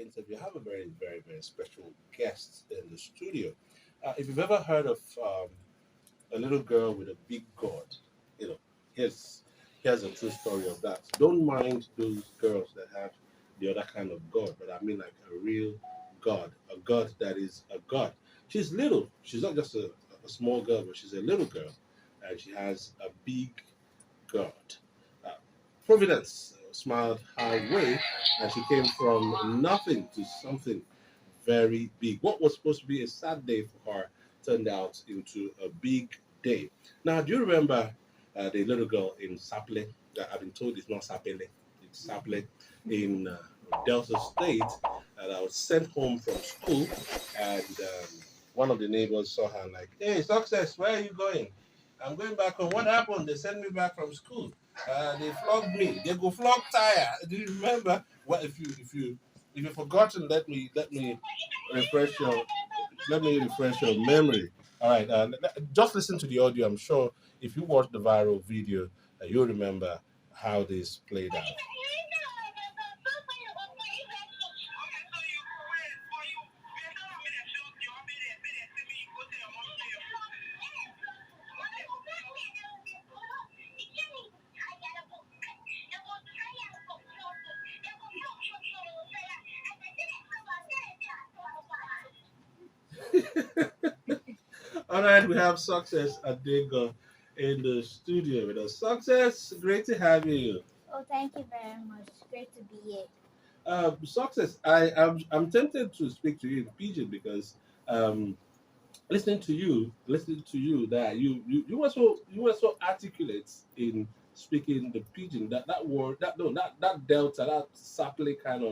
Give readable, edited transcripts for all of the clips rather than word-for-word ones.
interview, I have a very, very, very special guest in the studio. If you've ever heard of a little girl with a big God, you know, here's here's a true story of that. Don't mind those girls that have the other kind of God, but I mean like a real God, a God that is a God. She's little. She's not just a small girl, but she's a little girl, and she has a big God. Uh, Providence smiled her way, and she came from nothing to something very big. What was supposed to be a sad day for her turned out into a big day. Now, do you remember the little girl in Saple? That I've been told it's not Sapele, it's Saple in Delta State. And I was sent home from school, and one of the neighbors saw her and like, "Hey, success, where are you going?" "I'm going back home." "What happened?" "They sent me back from school. They flogged me. They go flog tire." Do you remember? Well, if you've forgotten, refresh your let me refresh your memory. All right, just listen to the audio. I'm sure if you watch the viral video, you'll remember how this played out. All right, we have Success Adegor in the studio with us. Success, great to have you. Oh, thank you very much. Great to be here. Success, I'm tempted to speak to you in Pidgin because um, listening to you, that you were so articulate in speaking the Pidgin, that word, that no that delta, that sapling kind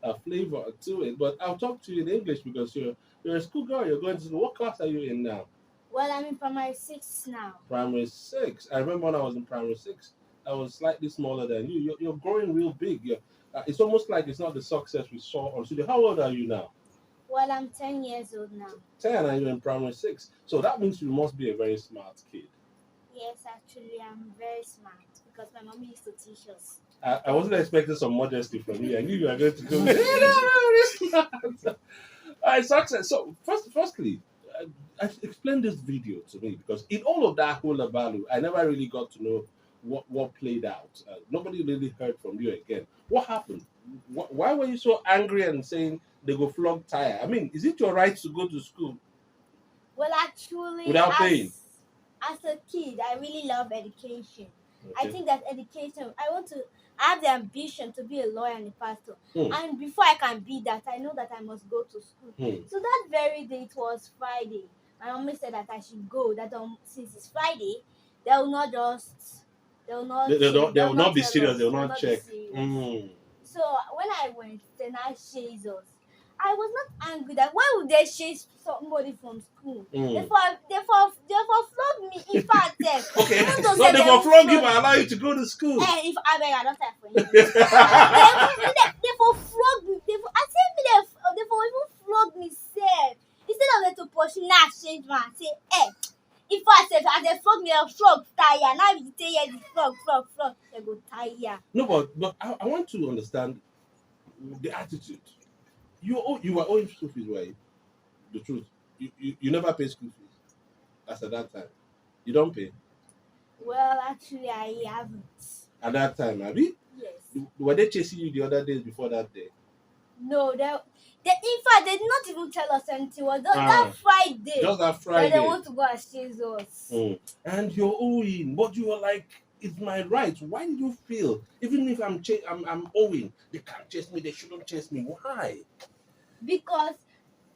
of flavor to it. But I'll talk to you in English because you're a schoolgirl. You're going to school. What class are you in now? Well, I'm in primary six now. Primary six. I remember when I was in primary six, I was slightly smaller than you. You're growing real big. It's almost like it's not the success we saw on studio. How old are you now? Well, I'm 10 years old now. 10, and you're in primary six. So that means you must be a very smart kid. Yes, actually, I'm very smart because my mom used to teach us. I wasn't expecting some modesty from you. I knew you were going to go. Very smart. All right, success. So firstly, explain this video to me because in all of that whole value, I never really got to know what played out. Nobody really heard from you again. What happened? Why were you so angry and saying they go flog tire? I mean, is it your right to go to school? Well, actually, without paying? As a kid, I really love education. Okay. I think that education, I have the ambition to be a lawyer and a pastor. Hmm. And before I can be that, I know that I must go to school. So that very day, it was Friday. My mommy said that I should go. That since it's Friday, they will not just, they will not, they will not be tell serious. us, They will not check. So when I went, then I chased us. I was not angry that why would they chase somebody from school? Therefore flog me. In fact, okay. So they will flog you and allow you to go to school. If I beg, I don't have for you. They for flog me. I said they for even flog me. Said instead of them to pursue, now change man. Say, if I said as they flog me, they'll flog tire. Now you say yes, flog. They go tire. No, but I want to understand the attitude. You were owing school fees, right? The truth. You never pay school fees. As at that time. You don't pay. Well, actually, I haven't. At that time, have you? Yes. Were they chasing you the other days before that day? No, in fact, they did not even tell us anything. It was that Friday. Just that Friday. They want to go and chase us. And you're owing, but you were like, it's my right. Why did you feel, even if I'm owing, they can't chase me, they shouldn't chase me? Why? Because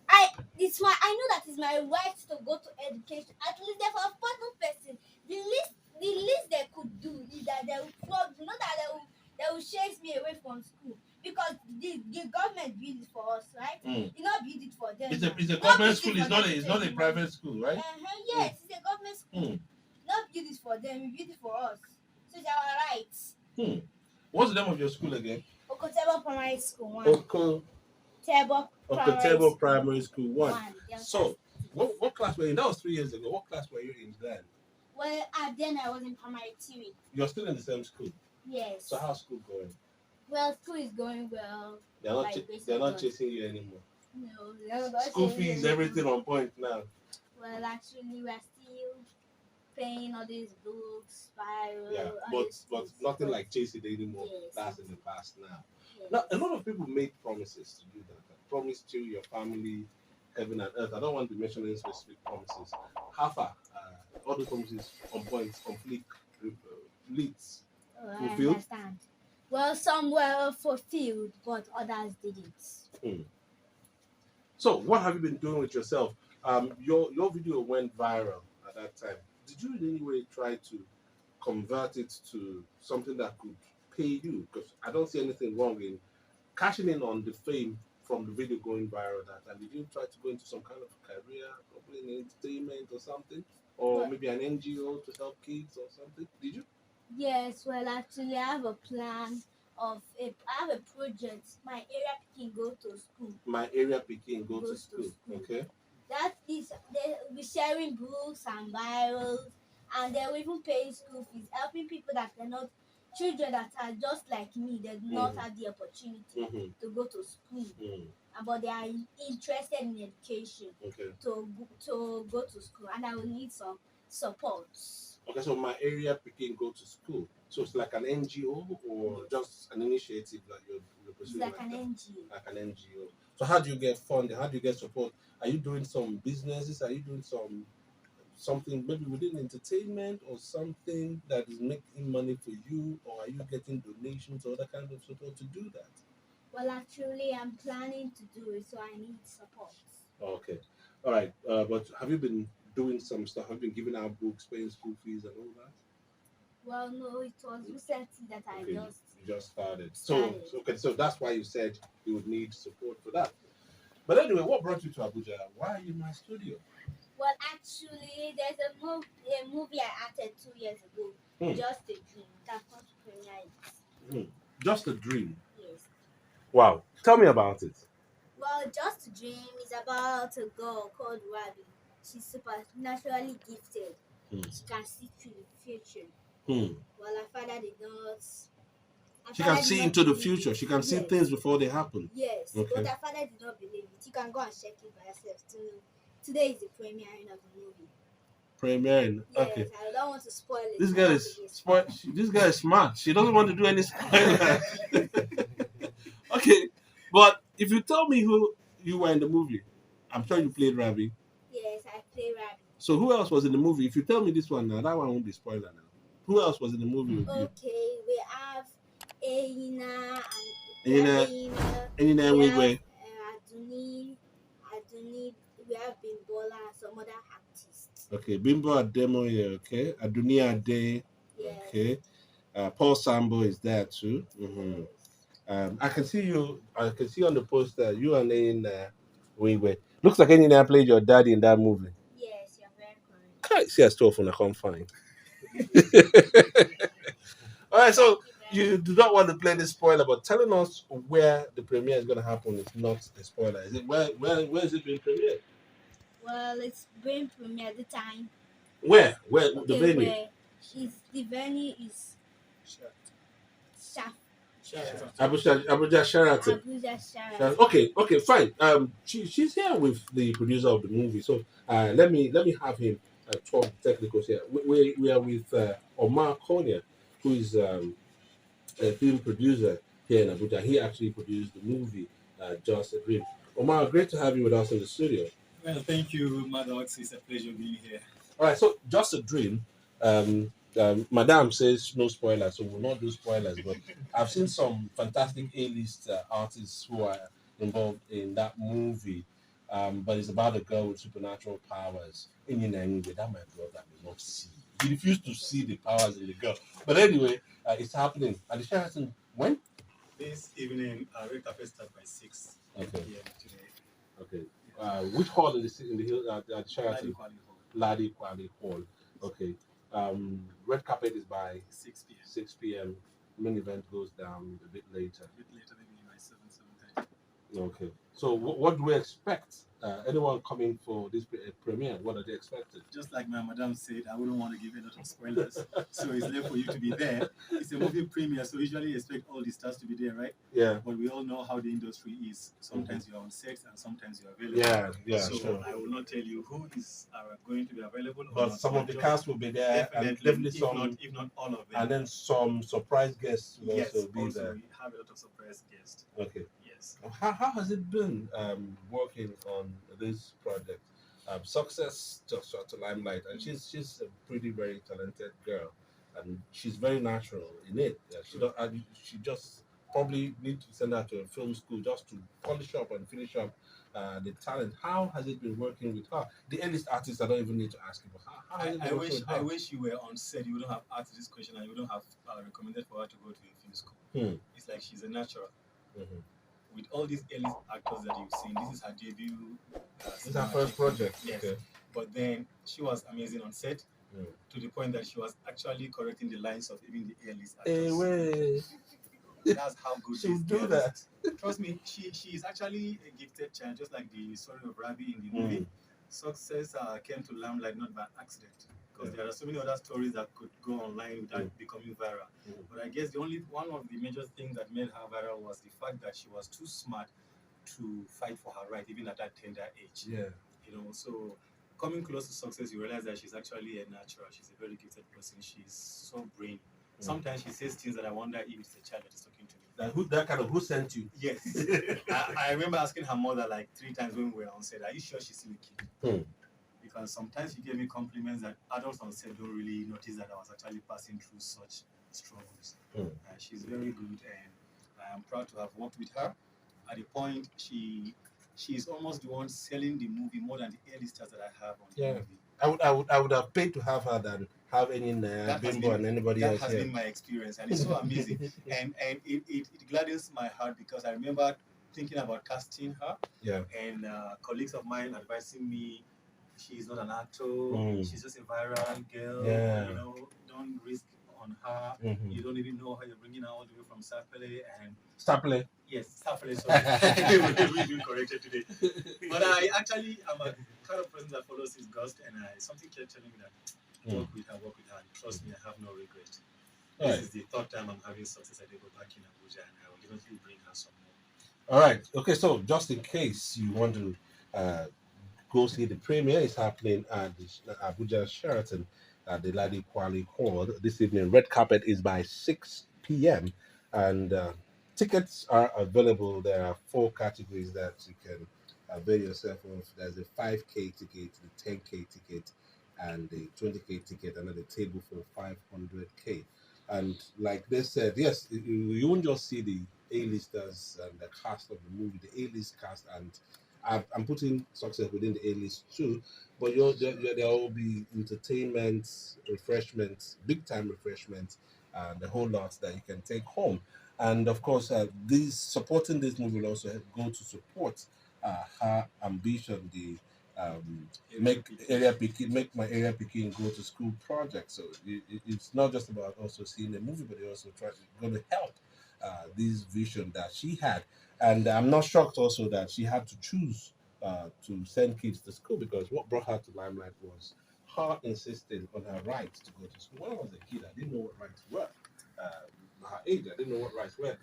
I know that it's my right to go to education. At least for a important person, the least they could do is that they will flog me, not that they will chase me away from school. Because the government built it for us, right? You not build it for them. It's a government school. It's not a private school, right? Yes, it's a government school. Not build it for them. We build it for us. So it's our rights. What's the name of your school again? Okotebo Primary School 1. Okotebo Primary School 1. So, what class were you in? That was 3 years ago. What class were you in then? Well, then I was in primary 3. You're still in the same school? Yes. So how's school going? Well, school is going well. By the grace They're of not God. chasing you anymore. No, they're not School changing fees, anything. everything on point now. Well, actually, we're still paying all these books, spiral, Yeah, all but these but things. nothing like chasing anymore. Yes, That's in the past now. yes. Now, a lot of people made promises to do that. I promised you, your family, heaven and earth. I don't want to mention any specific promises. How far? All the promises on points, complete, leads, Oh, I fulfilled. understand. Well, some were fulfilled, but others didn't. Hmm. So, what have you been doing with yourself? Your video went viral at that time. Did you in any way try to convert it to something that could pay you? Because I don't see anything wrong in cashing in on the fame from the video going viral. That and did you try to go into some kind of career, probably in entertainment or something, or Well, maybe an NGO to help kids or something? Did you? yes, well, actually, I have a plan I have a project. My area can go to school. My area picking go to Goes to school. school. Okay. That is, they will be sharing books and Bibles, and they will even pay school fees, helping people that are not children that are just like me. They do not have the opportunity Mm-hmm. to go to school, Mm. but they are interested in education Okay. to go to school, and I will need some support. Okay, so my area picking go to school. So it's like an NGO or Yes. just an initiative that you're It's pursuing like an that? NGO. Like an NGO. So how do you get funding? How do you get support? Are you doing some businesses? Are you doing something maybe within entertainment or something that is making money for you, or are you getting donations or other kind of support to do that? Well, actually, I'm planning to do it, so I need support. Okay, all right. But have you been doing some stuff? Have you been giving out books, paying school fees, and all that? Well, no, it was recently that I Okay, just you just started. started. So that's why you said you would need support for that. But anyway, what brought you to Abuja? Why are you in my studio? Well, actually, there's a movie I acted 2 years ago, Hmm. Just a Dream, that comes to premiere it. Hmm. Just a dream. Yes. Wow. Tell me about it. Well, Just a Dream is about a girl called Ravi. She's supernaturally gifted. Hmm. She can see through the future. Hmm. Well, her father did not. Her She father can did see not into the believe future. it. She can see Yes. things before they happen. Yes, Okay. but her father did not believe it. You can go and check it by yourself. Today is the premiering of the movie. Premiering. Yes, Okay. I don't want to spoil it. This I girl want is to be smart. This guy is smart. She doesn't want to do any spoiler. Okay, but if you tell me who you were in the movie, I'm sure you played Ravi. Yes, I play Rabbit. So who else was in the movie? If you tell me this one now, that one won't be spoiler now. Who else was in the movie with you? Okay, we have Eyinna and Eyinna we have Nwigwe. Aduni, we have Bimbola and some other artists. Okay, Bimbo Ademoye. Okay, Adunia Ade. Yes. Okay, Paul Sambo is there too. Mm-hmm. I can see you. I can see on the poster you and Eyinna Nwigwe. Looks like Eyinna played your daddy in that movie. Yes, you're very correct. Can't see a stuff when I can't find. All right, so you do not want to play the spoiler, but telling us where the premiere is going to happen is not a spoiler. Is it where is it being premiered? Well, it's being premiered the time. Where Okay, the venue? where is the venue is Shaf. Abuja Sheraton. Abuja Shara. Okay, fine. She's here with the producer of the movie, so let me have him talk technicals here. We are with Omar Konya, who is a film producer here in Abuja. He actually produced the movie Just a Dream. Omar, great to have you with us in the studio. Well, thank you, Maddox. It's a pleasure being here. All right, so Just a Dream. Madame says no spoilers, so we'll not do spoilers. But I've seen some fantastic A-list artists who are involved in that movie. But it's about a girl with supernatural powers. Eyinna Nwigwe, that my brother will not see. He refused to see the powers in the girl. But anyway, it's happening. And the Sheraton when? This evening, Red Carpet starts by 6 Okay. p.m. today. Okay. Which hall is in the hill at Sheraton? Ladi Kwali Hall. Okay. Red carpet is by 6 p.m. 6 p.m. Main event goes down a bit later. A bit later, maybe by 7, 7:30. Okay. So what do we expect? Anyone coming for this premiere, what are they expecting? Just like my madam said, I wouldn't want to give a lot of spoilers, so it's left for you to be there. It's a movie premiere, so usually you expect all the stars to be there, right? Yeah. But we all know how the industry is. Sometimes you're on set and sometimes you're available. Yeah, yeah, So sure. I will not tell you who is going to be available. Or But not, some of the cast will be there, and definitely if some, if not all of them. and then some surprise guests will Yes, also be also there. we have a lot of surprise guests. Okay. Yes. How has it been working on this project? Success just shot to limelight, and she's a pretty very talented girl, and she's very natural in it. She don't. She just probably need to send her to a film school just to polish up and finish up the talent. How has it been working with her? The earliest artists, I don't even need to ask you, but how has it been working with her? I wish you were on set. You wouldn't have asked this question, and you wouldn't have recommended for her to go to a film school. It's like she's a natural. Mhm. With all these early actors that you've seen, this is her debut. This is her first project. Yes. Okay. But then she was amazing on set to the point that she was actually correcting the lines of even the earliest actors. That's how good she'll this do girl that. is. Trust me, she is actually a gifted child, just like the story of Rabi in the movie. Success came to limelight not by accident, because there are so many other stories that could go online without becoming viral. But I guess the only one of the major things that made her viral was the fact that she was too smart to fight for her right, even at that tender age. Yeah. You know, so coming close to success, you realize that she's actually a natural. She's a very gifted person. She's so brainy. Sometimes she says things that I wonder if it's a child that is talking to me. Who sent you? Yes. I remember asking her mother like 3 times when we were on set, are you sure she's still a kid? Because sometimes she gave me compliments that adults on set don't really notice that I was actually passing through such struggles. She's very good, and I am proud to have worked with her. At the point, she's almost the one selling the movie more than the early stars that I have on the movie. I would have paid to have her than have any Bimbo and anybody else. That has been my experience, and it's so amazing. and it gladdens my heart because I remember thinking about casting her. Yeah. And colleagues of mine advising me, she's not an actor, she's just a viral girl. Yeah. You know, don't risk on her. You don't even know how you're bringing her all the way from Sapele and Sapele. Yes, Sapele. Sorry, we've been corrected today. But I actually am a kind of person that follows his ghost, and something kept telling me that work with her. And trust me, I have no regret. This is the third time I'm having success. I go back in Abuja, and I will definitely bring her some more. All right. Okay. So just in case you want to go see the premiere, it's happening at the Abuja Sheraton at the Ladi Kwali Hall this evening. Red carpet is by 6 p.m. and tickets are available. There are 4 categories that you can avail yourself of. There's a 5K ticket, the 10K ticket, and the 20K ticket, and at the table for 500K. And like they said, yes, you won't just see the A-listers and the cast of the movie, the A-list cast, and I'm putting success within the A-list too, but there will be entertainment, refreshments, big time refreshments, and the whole lot that you can take home. And of course, supporting this movie will also go to support her ambition, the make my area picking go to school project. So it's not just about also seeing a movie, but they also going to help this vision that she had. And I'm not shocked also that she had to choose to send kids to school, because what brought her to limelight was her insisting on her right to go to school. When I was a kid, I didn't know what rights were. Her age, I didn't know what rights were.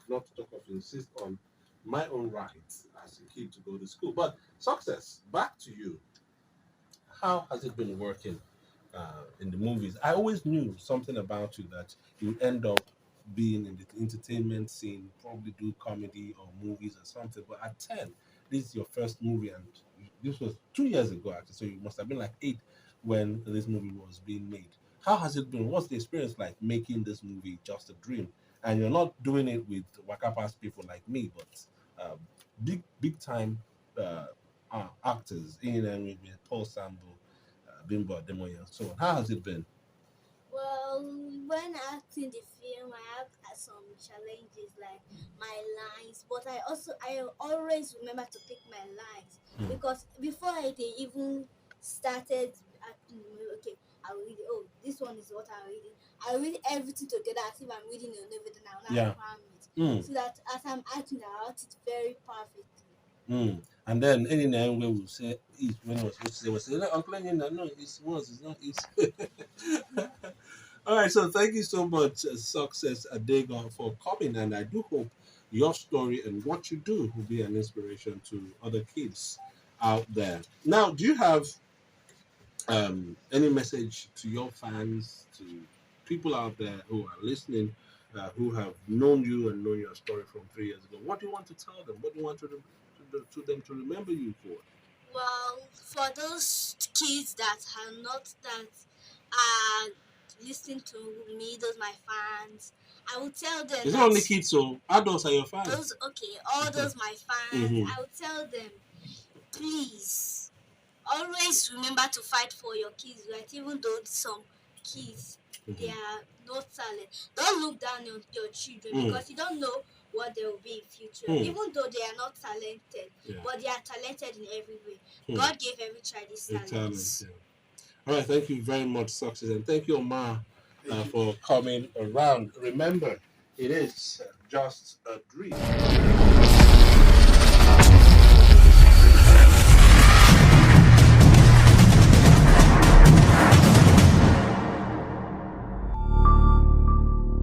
Not to talk of to insist on my own rights as a kid to go to school. But success, back to you. How has it been working in the movies? I always knew something about you, that you would end up being in the entertainment scene, probably do comedy or movies or something. But at 10, this is your first movie, and this was 2 years ago, actually. So you must have been like 8 when this movie was being made. How has it been? What's the experience like making this movie just a dream? And you're not doing it with Wakapas people like me, but big time actors, Eyinna Nwigwe, Paul Sambo, Bimbo Ademoye, and so on. How has it been? Well, when acting the film, I have some challenges like my lines, but I always remember to pick my lines because before I even started acting, okay, I will read it. Oh, this one is what I'm reading. I read everything together as if I'm reading a novel, then I'll now cram it. so that as I'm acting out, it's very perfect. And then any name will say it when I was supposed to say, Uncle Eyinna, no, it's was, it's not it. All right, so thank you so much, Success Adegor, for coming, and I do hope your story and what you do will be an inspiration to other kids out there. Now, do you have any message to your fans, to people out there who are listening, who have known you and known your story from 3 years ago? What do you want to tell them? What do you want to them to remember you for? Well, for those kids that are listening to me, those my fans, I will tell them. It's not only kids, so adults are your fans. All those my fans. I will tell them, please, always remember to fight for your kids, right? Even though some kids they are no talent. Don't look down on your children because you don't know what they will be in future. Even though they are not talented, but they are talented in every way. God gave every child his talents. All right, thank you very much, Success, and thank you, Omar, for coming around. Remember, it is just a dream.